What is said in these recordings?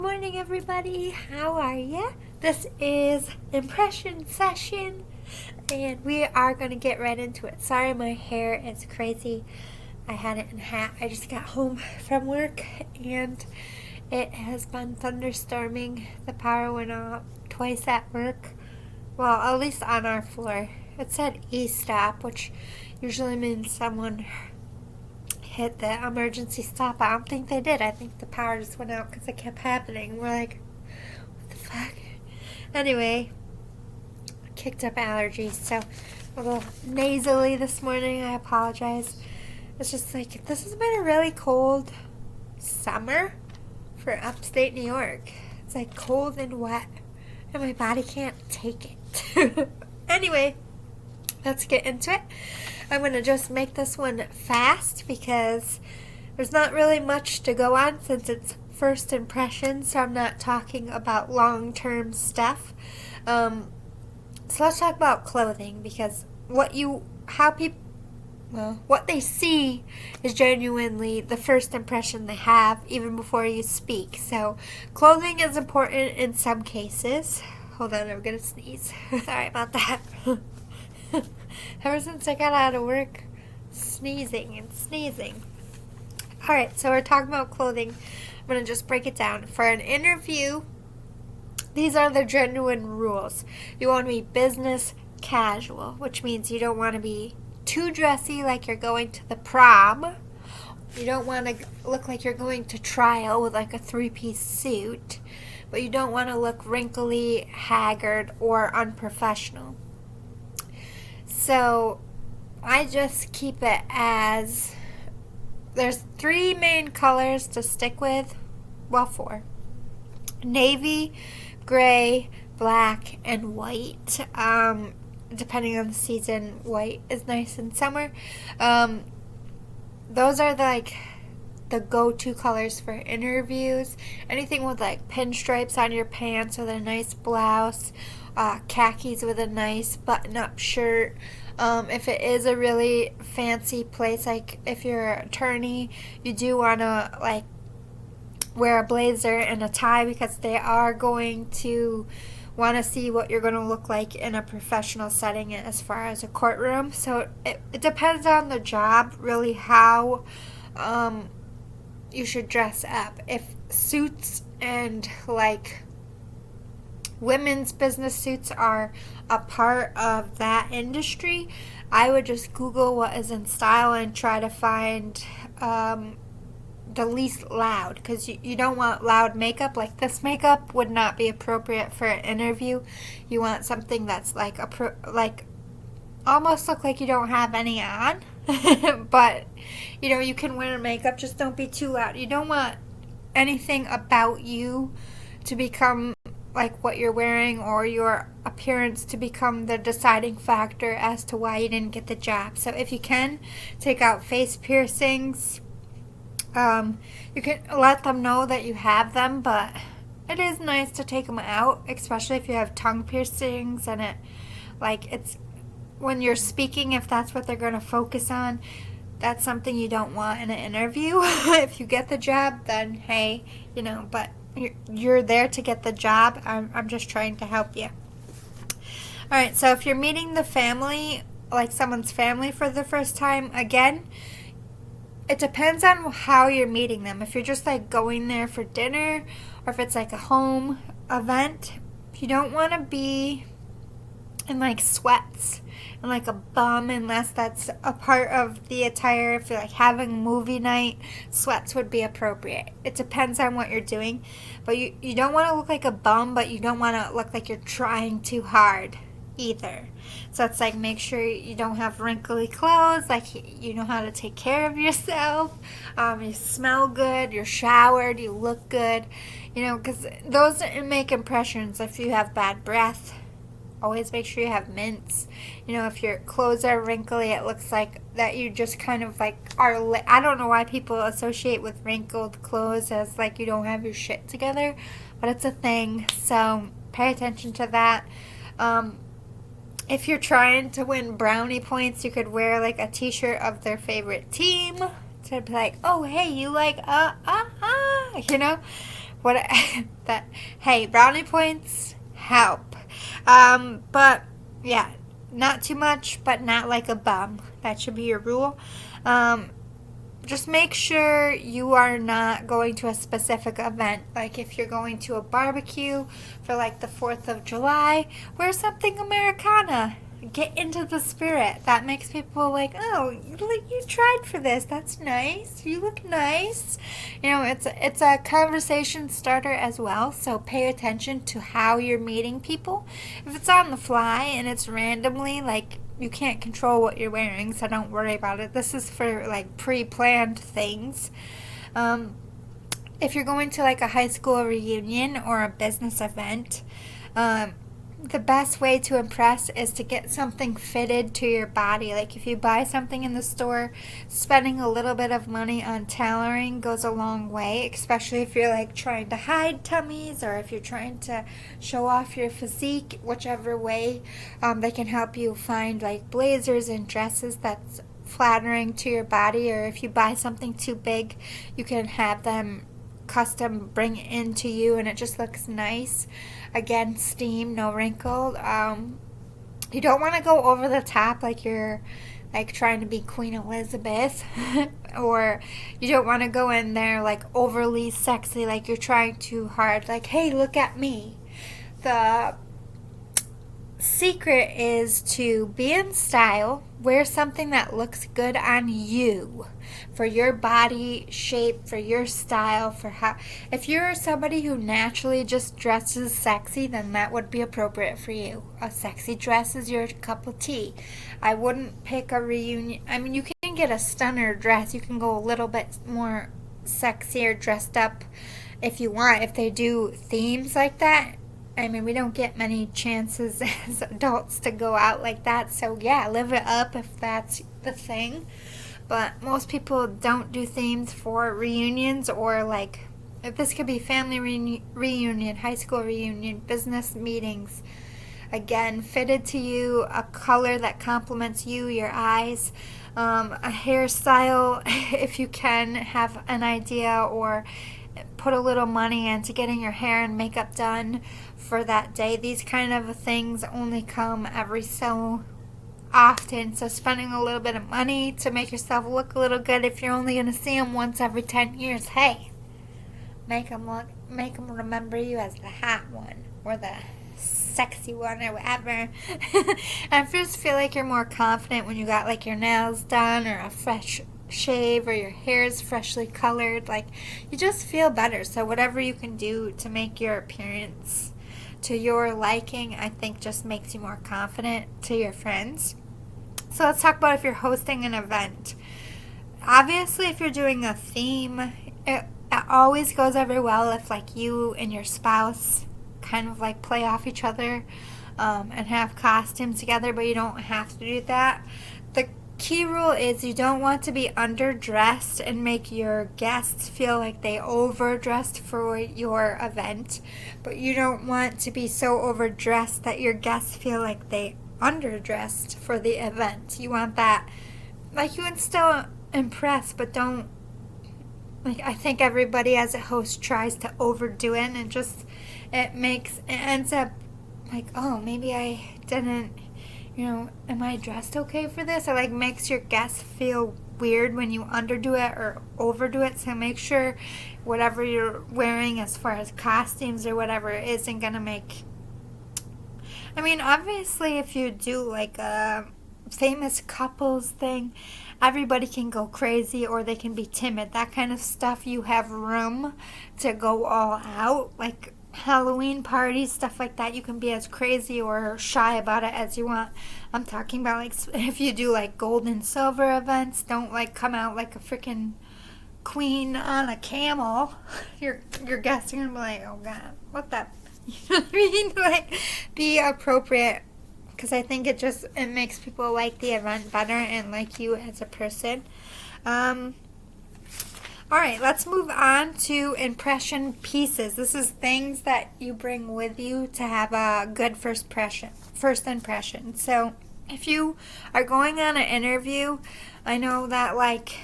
Morning, everybody. How are you? This is impression session, and we are going to get right into it. Sorry, my hair is crazy. I had it in a hat. I just got home from work, and it has been thunderstorming. The power went off twice at work. Well, at least on our floor. It said E-stop, which usually means someone hit the emergency stop. I don't think they did. I think the power just went out because it kept happening. We're like, what the fuck? Anyway, kicked up allergies, so a little nasally this morning. I apologize. It's just like, this has been a really cold summer for upstate New York. It's like cold and wet, and my body can't take it. Anyway, let's get into it. I'm going to just make this one fast because there's not really much to go on since it's first impressions, so I'm not talking about long-term stuff. So let's talk about clothing, because what they see is genuinely the first impression they have even before you speak. So clothing is important in some cases. Hold on, I'm going to sneeze. Sorry about that. Ever since I got out of work, sneezing and sneezing. Alright, so we're talking about clothing. I'm going to just break it down. For an interview, these are the genuine rules. You want to be business casual, which means you don't want to be too dressy like you're going to the prom. You don't want to look like you're going to trial with like a three-piece suit. But you don't want to look wrinkly, haggard, or unprofessional. So I just keep it as there's three main colors to stick with. Well, four. Navy, gray, black, and white. Depending on the season, white is nice in summer. Those are the go-to colors for interviews. Anything with like pinstripes on your pants with a nice blouse. Khakis with a nice button-up shirt. If it is a really fancy place, like if you're an attorney, you do want to like wear a blazer and a tie, because they are going to want to see what you're going to look like in a professional setting as far as a courtroom. So it depends on the job, really, how you should dress up. If suits and like women's business suits are a part of that industry, I would just Google what is in style and try to find the least loud, because you don't want loud makeup. Like this makeup would not be appropriate for an interview. You want something that's like almost look like you don't have any on. But you can wear makeup, just don't be too loud. You don't want anything about you to become like what you're wearing or your appearance to become the deciding factor as to why you didn't get the job. So if you can, take out face piercings. You can let them know that you have them, but it is nice to take them out, especially if you have tongue piercings and it's when you're speaking, if that's what they're going to focus on, that's something you don't want in an interview. If you get the job, then hey, but you're there to get the job. I'm just trying to help you. Alright, so if you're meeting the family, like someone's family for the first time, again, it depends on how you're meeting them. If you're just like going there for dinner, or if it's like a home event, you don't want to be in like sweats and like a bum, unless that's a part of the attire. If you're like having movie night, sweats would be appropriate. It depends on what you're doing, but you don't want to look like a bum, but you don't want to look like you're trying too hard either. So it's like, make sure you don't have wrinkly clothes, like you know how to take care of yourself, you smell good, you're showered, you look good, because those make impressions. If you have bad breath, always make sure you have mints. If your clothes are wrinkly, it looks like that you just kind of like I don't know why people associate with wrinkled clothes as like you don't have your shit together, but it's a thing, so pay attention to that. If you're trying to win brownie points, you could wear like a t-shirt of their favorite team to be like, oh hey, you like what that hey, brownie points help. But yeah, not too much, but not like a bum. That should be your rule. Just make sure you are not going to a specific event. Like if you're going to a barbecue for like the 4th of July, wear something Americana. Get into the spirit. That makes people like, oh, you tried for this. That's nice. You look nice. It's a conversation starter as well. So pay attention to how you're meeting people. If it's on the fly and it's randomly, like, you can't control what you're wearing, so don't worry about it. This is for like pre-planned things. If you're going to like a high school reunion or a business event, the best way to impress is to get something fitted to your body. Like if you buy something in the store, spending a little bit of money on tailoring goes a long way, especially if you're like trying to hide tummies or if you're trying to show off your physique, whichever way. They can help you find like blazers and dresses that's flattering to your body, or if you buy something too big, you can have them custom bring it into you and it just looks nice. Again, steam, no wrinkle. You don't want to go over the top like you're like trying to be Queen Elizabeth or you don't want to go in there like overly sexy like you're trying too hard, like, hey, look at me. The secret is to be in style, wear something that looks good on you, for your body shape, for your style, for how. If you're somebody who naturally just dresses sexy, then that would be appropriate for you. A sexy dress is your cup of tea. I wouldn't pick a reunion. I mean, you can get a stunner dress. You can go a little bit more sexier dressed up if you want. If they do themes like that, I mean, we don't get many chances as adults to go out like that. So, yeah, live it up if that's the thing. But most people don't do themes for reunions or, like, if this could be family reunion, high school reunion, business meetings. Again, fitted to you, a color that complements you, your eyes, a hairstyle, if you can have an idea or put a little money into getting your hair and makeup done for that day. These kind of things only come every so often, so spending a little bit of money to make yourself look a little good, if you're only going to see them once every 10 years, hey, make them remember you as the hot one or the sexy one or whatever. I just feel like you're more confident when you got like your nails done or a fresh shave or your hair is freshly colored. Like, you just feel better. So whatever you can do to make your appearance to your liking, I think just makes you more confident to your friends. So let's talk about if you're hosting an event. Obviously, if you're doing a theme, it always goes over well if like you and your spouse kind of like play off each other and have costumes together, but you don't have to do that. The key rule is you don't want to be underdressed and make your guests feel like they overdressed for your event, but you don't want to be so overdressed that your guests feel like they underdressed for the event. You want that, like, you can still impress, but don't, like, I think everybody as a host tries to overdo it, and it ends up like, oh, maybe I didn't, am I dressed okay for this? Or like makes your guests feel weird when you underdo it or overdo it. So make sure whatever you're wearing as far as costumes or whatever isn't going to make... I mean, obviously if you do like a famous couples thing, everybody can go crazy or they can be timid. That kind of stuff, you have room to go all out. Like Halloween parties, stuff like that, you can be as crazy or shy about it as you want. I'm talking about like if you do like gold and silver events, don't like come out like a freaking queen on a camel. Your guests are gonna be like, oh god, what the, you know what I mean? Like, be appropriate, because I think it makes people like the event better and like you as a person. Alright, let's move on to impression pieces. This is things that you bring with you to have a good first impression. So, if you are going on an interview, I know that like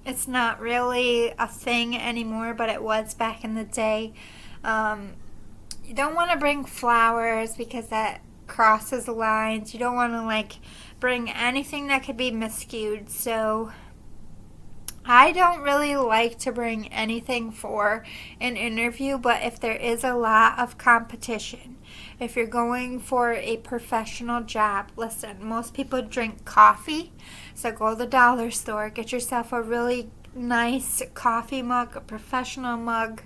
it's not really a thing anymore, but it was back in the day. You don't want to bring flowers because that crosses the lines. You don't want to like bring anything that could be miscued. So I don't really like to bring anything for an interview, but if there is a lot of competition, if you're going for a professional job, listen, most people drink coffee, so go to the dollar store, get yourself a really nice coffee mug, a professional mug,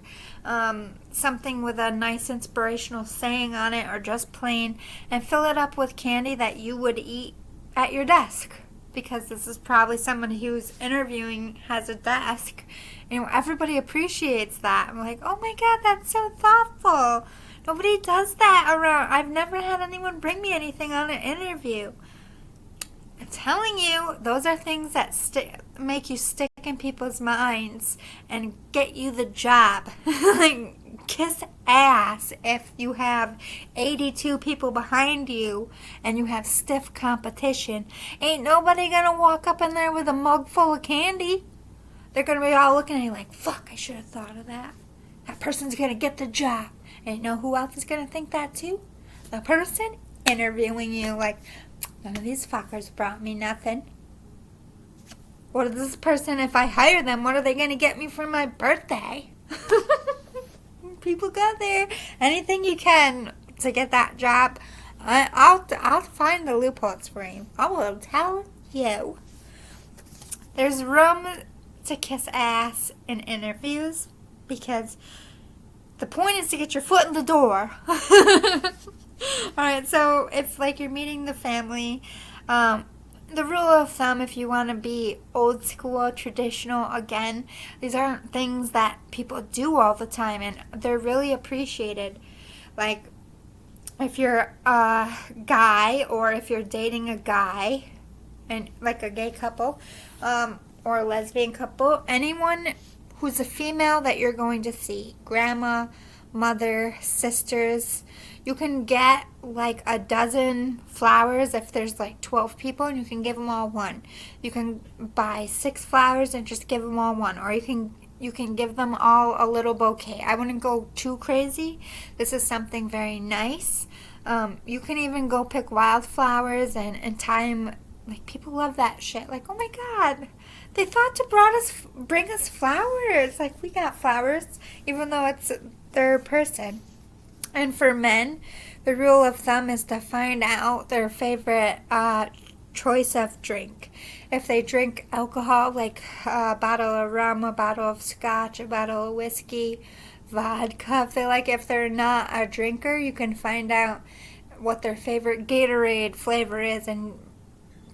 something with a nice inspirational saying on it, or just plain, and fill it up with candy that you would eat at your desk. Because this is probably someone who's interviewing has a desk. Everybody appreciates that. I'm like, oh my God, that's so thoughtful. Nobody does that around. I've never had anyone bring me anything on an interview. I'm telling you, those are things that make you stick in people's minds and get you the job. Like, kiss ass if you have 82 people behind you and you have stiff competition. Ain't nobody gonna walk up in there with a mug full of candy. They're gonna be all looking at you like, fuck, I should have thought of that. That person's gonna get the job. And you know who else is gonna think that too? The person interviewing you. Like, none of these fuckers brought me nothing. What is this person, if I hire them, what are they gonna get me for my birthday? People go there, anything you can to get that job. I'll find the loopholes for you. I will tell you. There's room to kiss ass in interviews because the point is to get your foot in the door. Alright, so if like you're meeting the family, the rule of thumb, if you want to be old school, traditional, again, these aren't things that people do all the time, and they're really appreciated. Like, if you're a guy, or if you're dating a guy, and like a gay couple, or a lesbian couple, anyone who's a female that you're going to see, grandma, mother, sisters, you can get like a dozen flowers if there's like 12 people, and you can give them all one. You can buy 6 flowers and just give them all one, or you can give them all a little bouquet. I wouldn't go too crazy. This is something very nice. You can even go pick wildflowers and tie them. Like, people love that shit. Like, oh my God, they thought to bring us flowers. Like, we got flowers, even though it's their person. And for men, the rule of thumb is to find out their favorite choice of drink. If they drink alcohol, like a bottle of rum, a bottle of scotch, a bottle of whiskey, vodka, if they're not a drinker, you can find out what their favorite Gatorade flavor is and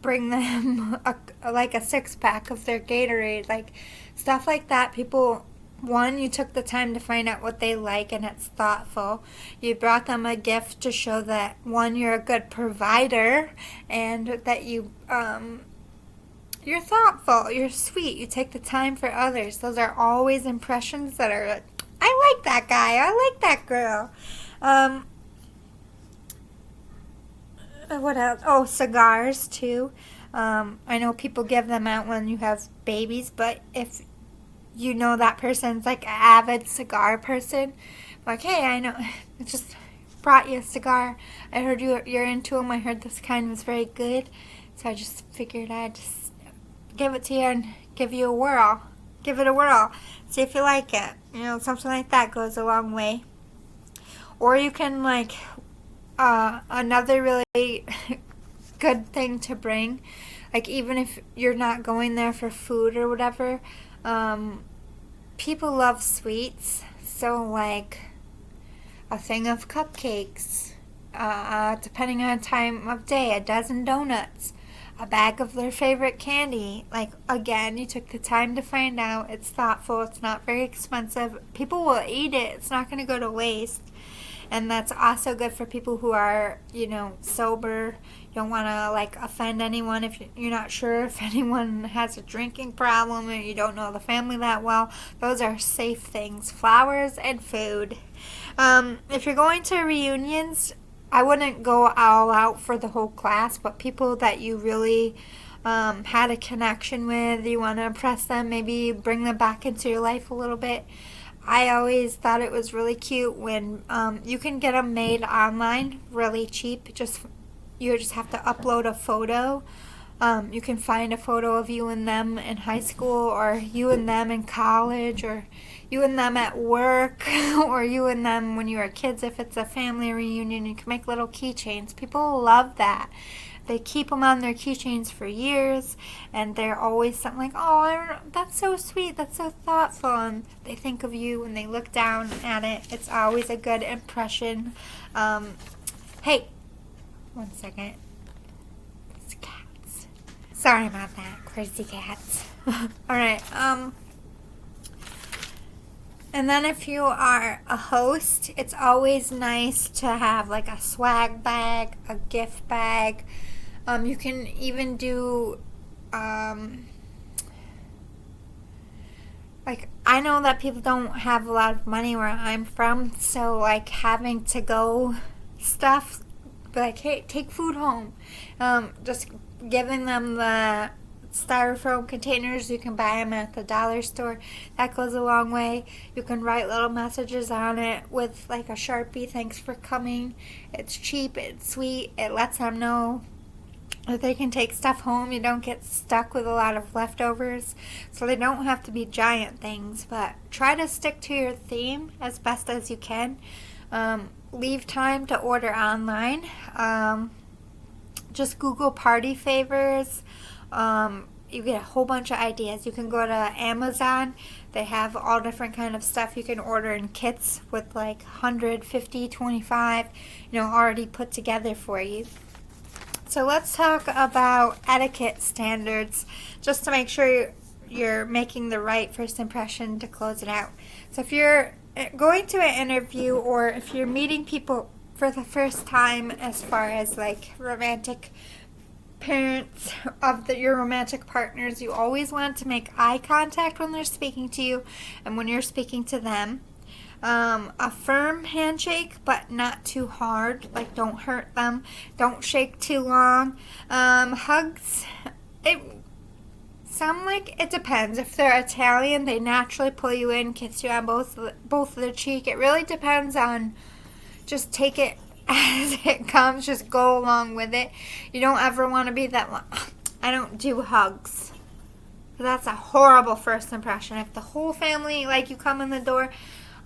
bring them a 6-pack of their Gatorade. Like, stuff like that. People... One, you took the time to find out what they like, and it's thoughtful. You brought them a gift to show that, one, you're a good provider, and that you're thoughtful, you're sweet, you take the time for others. Those are always impressions that are like, I like that guy, I like that girl. What else? Oh, cigars, too. I know people give them out when you have babies, but if you know that person's like an avid cigar person, like, hey, I know, I just brought you a cigar. I heard you're into them. I heard this kind was very good, so I just figured I'd just give it to you and give you a whirl. Give it a whirl. See if you like it. Something like that goes a long way. Or you can, like, another really good thing to bring, like, even if you're not going there for food or whatever, people love sweets, so like a thing of cupcakes, depending on time of day, a dozen donuts, a bag of their favorite candy. Like, again, you took the time to find out. It's thoughtful. It's not very expensive. People will eat it. It's not going to go to waste. And that's also good for people who are, sober. You don't want to, like, offend anyone if you're not sure if anyone has a drinking problem or you don't know the family that well. Those are safe things. Flowers and food. If you're going to reunions, I wouldn't go all out for the whole class, but people that you really had a connection with, you want to impress them, maybe bring them back into your life a little bit. I always thought it was really cute when you can get them made online really cheap. You just have to upload a photo. You can find a photo of you and them in high school, or you and them in college, or you and them at work, or you and them when you were kids. If it's a family reunion, you can make little keychains. People love that. They keep them on their keychains for years, and they're always something like, oh, that's so sweet, that's so thoughtful, and they think of you when they look down at it. It's always a good impression. Hey, one second. It's cats. Sorry about that, crazy cats. Alright, and then if you are a host, it's always nice to have like a swag bag, a gift bag. You can even do, like, I know that people don't have a lot of money where I'm from, so like having to go stuff, like, hey, take food home. Just giving them the styrofoam containers. You can buy them at the dollar store. That goes a long way. You can write little messages on it with like a Sharpie. Thanks for coming. It's cheap. It's sweet. It lets them know that they can take stuff home. You don't get stuck with a lot of leftovers. So they don't have to be giant things, but try to stick to your theme as best as you can. Leave time to order online. Just Google party favors. You get a whole bunch of ideas. You can go to Amazon. They have all different kind of stuff you can order in kits with like 150, 25, already put together for you. So let's talk about etiquette standards, just to make sure you're making the right first impression to close it out. So if you're going to an interview, or if you're meeting people for the first time, as far as like romantic parents of your romantic partners, you always want to make eye contact when they're speaking to you and when you're speaking to them. A firm handshake, but not too hard. Like, don't hurt them. Don't shake too long. Hugs, it depends. If they're Italian, they naturally pull you in, kiss you on both of the cheek. It really depends on, just take it as it comes. Just go along with it. You don't ever want to be that one. I don't do hugs. That's a horrible first impression. If the whole family, like, you come in the door,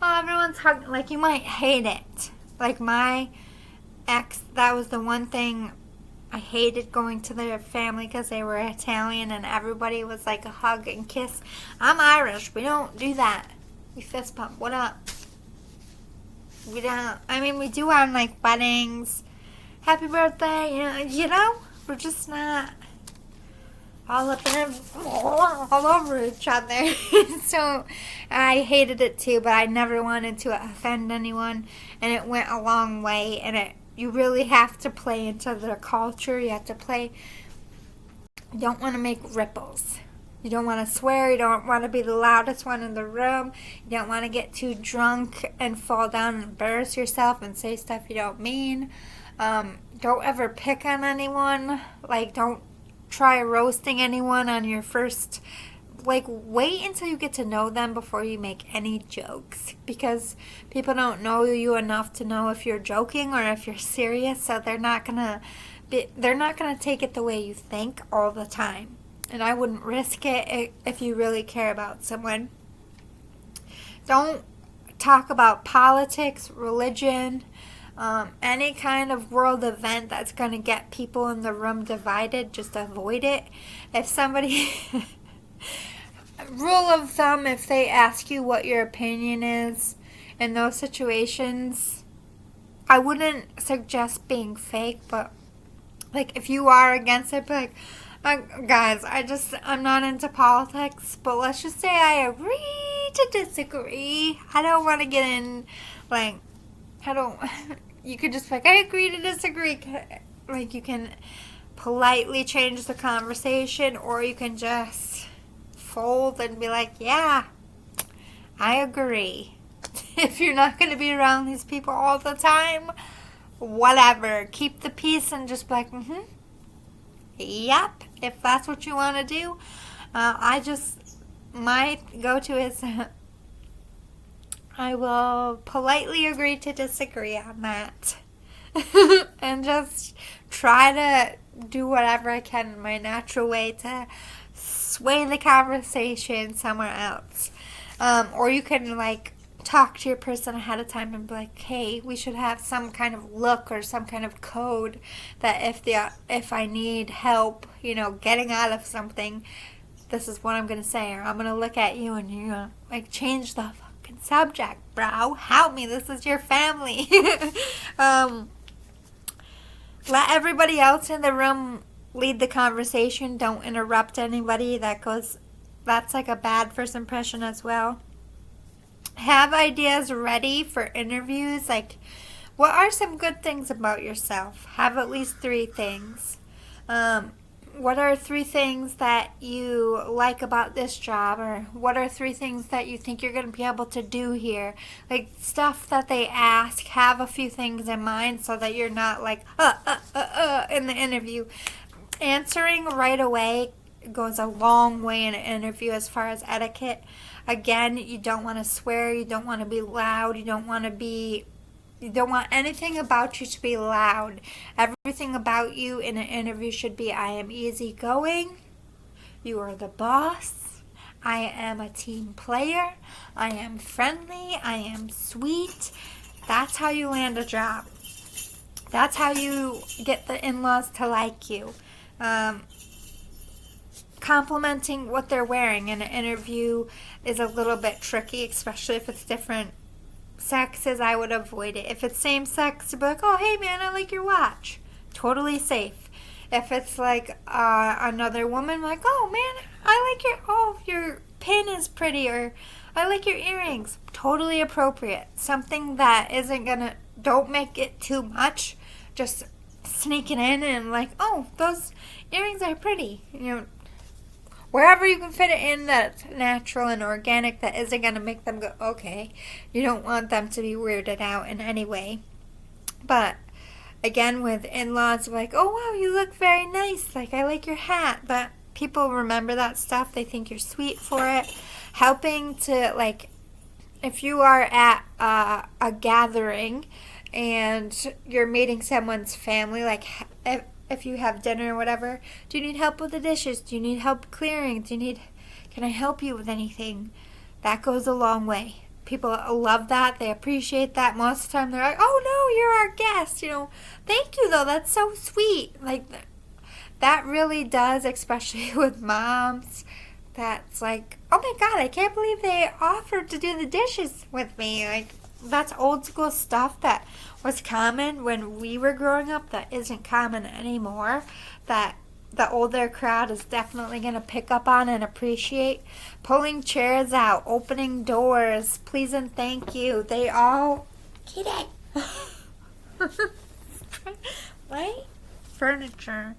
oh, everyone's hugging, like, you might hate it. Like my ex, that was the one thing I hated, going to their family because they were Italian and everybody was like a hug and kiss. I'm Irish. We don't do that. We fist bump. What up? We don't. I mean, we do on like weddings. Happy birthday. We're just not all up in all over each other. So I hated it too, but I never wanted to offend anyone, and it went a long way. And you really have to play into the culture. You have to play. You don't want to make ripples. You don't want to swear. You don't want to be the loudest one in the room. You don't want to get too drunk and fall down and embarrass yourself and say stuff you don't mean. Don't ever pick on anyone. Like, don't try roasting anyone on your first. Like, wait until you get to know them before you make any jokes, because people don't know you enough to know if you're joking or if you're serious. So they're not gonna take it the way you think all the time. And I wouldn't risk it if you really care about someone. Don't talk about politics, religion, any kind of world event that's going to get people in the room divided. Just avoid it. If somebody... rule of thumb, if they ask you what your opinion is in those situations, I wouldn't suggest being fake, but like, if you are against it, be like, guys, I'm not into politics, but let's just say I agree to disagree. I don't want to get in, like, you could just be like, I agree to disagree. Like, you can politely change the conversation, or you can just fold and be like, yeah, I agree. If you're not going to be around these people all the time, whatever. Keep the peace and just be like, yep, if that's what you want to do. My go-to is I will politely agree to disagree on that. And just try to do whatever I can in my natural way to sway the conversation somewhere else. Or you can like talk to your person ahead of time and be like, hey, we should have some kind of look or some kind of code that if I need help, getting out of something, this is what I'm gonna say, or I'm gonna look at you and you're gonna like change the fucking subject, bro. Help me, this is your family. Let everybody else in the room lead the conversation. Don't interrupt anybody. That's like a bad first impression as well. Have ideas ready for interviews. Like, what are some good things about yourself? Have at least 3 things. What are 3 things that you like about this job? Or what are 3 things that you think you're going to be able to do here? Like, stuff that they ask, have a few things in mind so that you're not like, in the interview. Answering right away goes a long way in an interview as far as etiquette. Again, you don't want to swear, you don't want to be loud, you don't want anything about you to be loud. Everything about you in an interview should be, I am easygoing, you are the boss, I am a team player, I am friendly, I am sweet. That's how you land a job. That's how you get the in-laws to like you. Complimenting what they're wearing in an interview is a little bit tricky, especially if it's different sexes. I would avoid it. If it's same sex, to be like, oh, hey man, I like your watch. Totally safe. If it's like another woman, like, oh man, I like your pin is pretty, or I like your earrings. Totally appropriate. Something that don't make it too much. Just sneaking in and like, oh, those earrings are pretty. Wherever you can fit it in that's natural and organic, that isn't going to make them go, okay. You don't want them to be weirded out in any way. But again, with in-laws, like, oh wow, you look very nice. Like, I like your hat. But people remember that stuff. They think you're sweet for it. Helping to, like, if you are at a gathering and you're meeting someone's family, like, if you have dinner or whatever, do you need help with the dishes? Do you need help clearing? Can I help you with anything? That goes a long way. People love that. They appreciate that. Most of the time they're like, oh no, you're our guest. Thank you though. That's so sweet. Like, that really does, especially with moms. That's like, oh my God, I can't believe they offered to do the dishes with me. Like, that's old school stuff that was common when we were growing up that isn't common anymore, that the older crowd is definitely going to pick up on and appreciate. Pulling chairs out, opening doors, please and thank you. They all get it. Right? Furniture.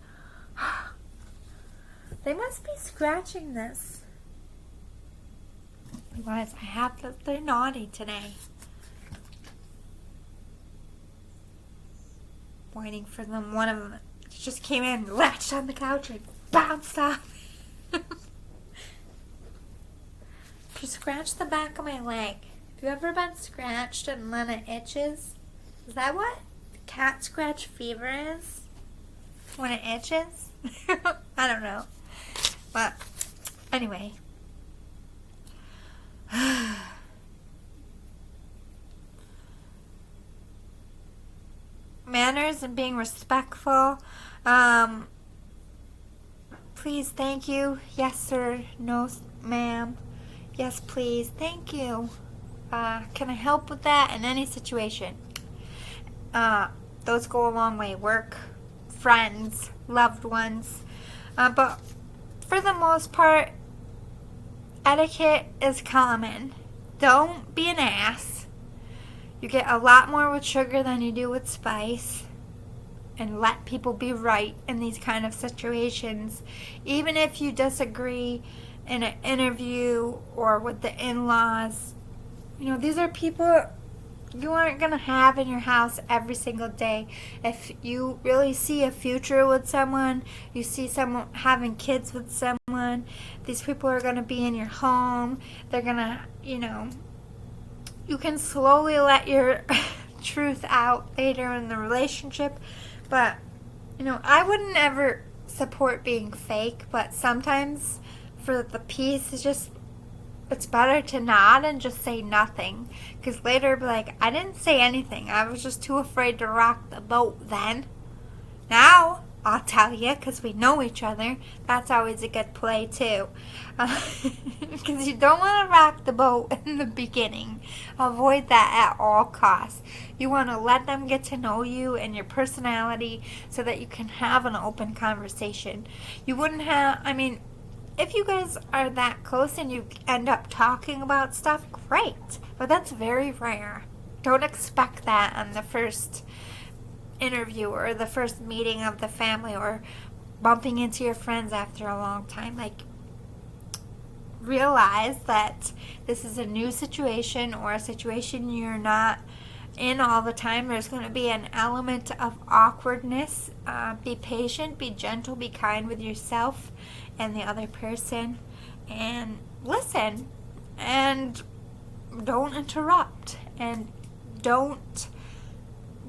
They must be scratching this. Guys, they're naughty today. Waiting for them. One of them just came in, latched on the couch, and bounced off. She scratched the back of my leg. Have you ever been scratched and then it itches? Is that what cat scratch fever is? When it itches? I don't know. But anyway. Manners and being respectful. Please, thank you. Yes, sir. No, ma'am. Yes, please. Thank you. Can I help with that in any situation? Those go a long way. Work, friends, loved ones. But for the most part, etiquette is common. Don't be an ass. You get a lot more with sugar than you do with spice. And let people be right in these kind of situations. Even if you disagree in an interview or with the in-laws. These are people you aren't going to have in your house every single day. If you really see a future with someone, you see someone having kids with someone, these people are going to be in your home. They're going to, you can slowly let your truth out later in the relationship, but I wouldn't ever support being fake, but sometimes for the peace, it's better to nod and just say nothing, because later be like, I didn't say anything, I was just too afraid to rock the boat then. Now I'll tell you, because we know each other. That's always a good play too, because you don't want to rock the boat in the beginning. Avoid that at all costs. You want to let them get to know you and your personality so that you can have an open conversation. You wouldn't have, if you guys are that close and you end up talking about stuff, great, but that's very rare. Don't expect that on the first interview or the first meeting of the family or bumping into your friends after a long time. Realize that this is a new situation, or a situation you're not in all the time. There's going to be an element of awkwardness. Be patient, be gentle, be kind with yourself and the other person, and listen, and don't interrupt, and don't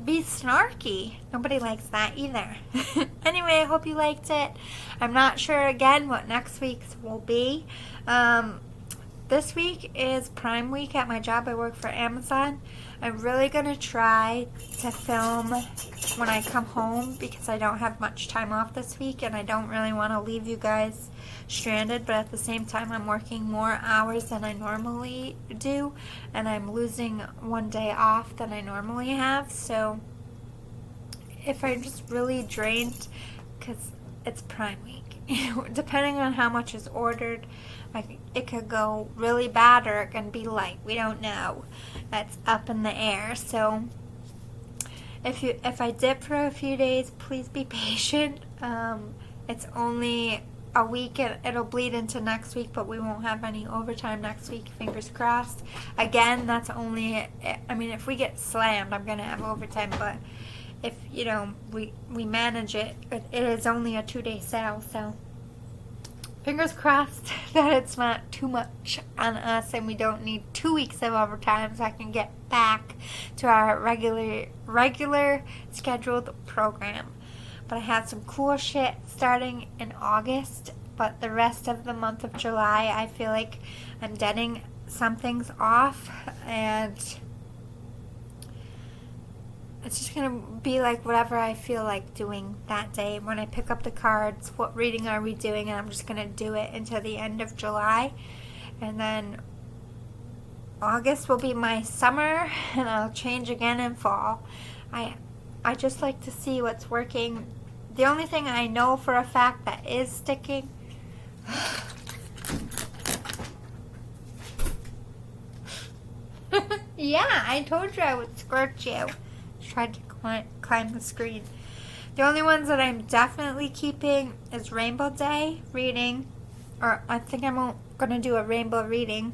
be snarky. Nobody likes that either. Anyway, I hope you liked it. I'm not sure again what next week's will be. This week is Prime Week at my job. I work for Amazon. I'm really going to try to film when I come home, because I don't have much time off this week and I don't really want to leave you guys stranded, but at the same time I'm working more hours than I normally do, and I'm losing one day off than I normally have. So if I'm just really drained, because it's Prime Week, depending on how much is ordered, it could go really bad or it can be light. We don't know. That's up in the air. So if I dip for a few days, please be patient. It's only a week, and it'll bleed into next week, but we won't have any overtime next week, fingers crossed. Again, that's only, if we get slammed, I'm going to have overtime, but if, we manage it, it is only a 2-day sale, so fingers crossed that it's not too much on us and we don't need 2 weeks of overtime, so I can get back to our regular scheduled program. But I have some cool shit starting in August, but the rest of the month of July, I feel like I'm deading some things off, and it's just going to be like whatever I feel like doing that day. When I pick up the cards, what reading are we doing, and I'm just going to do it until the end of July. And then August will be my summer, and I'll change again in fall. I just like to see what's working. The only thing I know for a fact that is sticking yeah, I told you I would squirt you. Tried to climb the screen. The only ones that I'm definitely keeping is Rainbow Day reading, or I think I'm going to do a rainbow reading.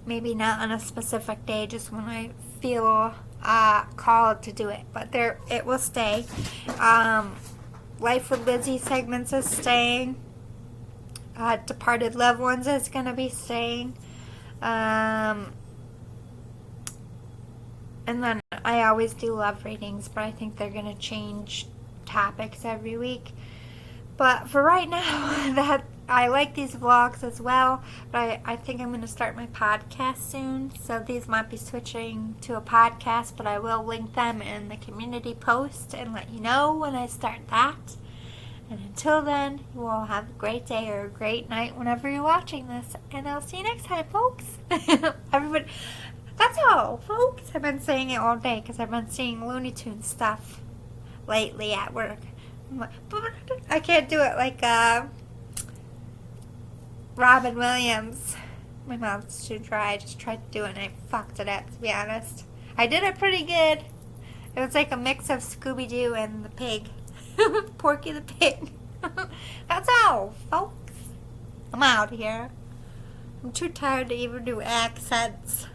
Maybe not on a specific day, just when I feel called to do it, but it will stay. Life with Lizzie segments is staying. Departed Loved Ones is going to be staying. And then I always do love readings, but I think they're going to change topics every week. But for right now, that I like these vlogs as well, but I think I'm going to start my podcast soon. So these might be switching to a podcast, but I will link them in the community post and let you know when I start that. And until then, you all have a great day or a great night whenever you're watching this. And I'll see you next time, folks. Everybody, that's all, folks. I've been saying it all day because I've been seeing Looney Tunes stuff lately at work. I can't do it like Robin Williams. My mouth's too dry. I just tried to do it and I fucked it up, to be honest. I did it pretty good. It was like a mix of Scooby-Doo and the pig. Porky the Pig. That's all, folks. I'm out here. I'm too tired to even do accents.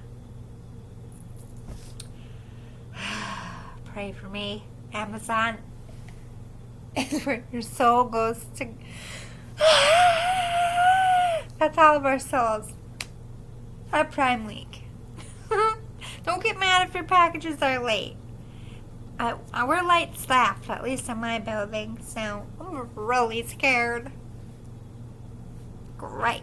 Pray for me, Amazon. Is where your soul goes to. That's all of our souls. Our Prime Week. Don't get mad if your packages are late. We're light staffed, at least in my building, so I'm really scared. Great.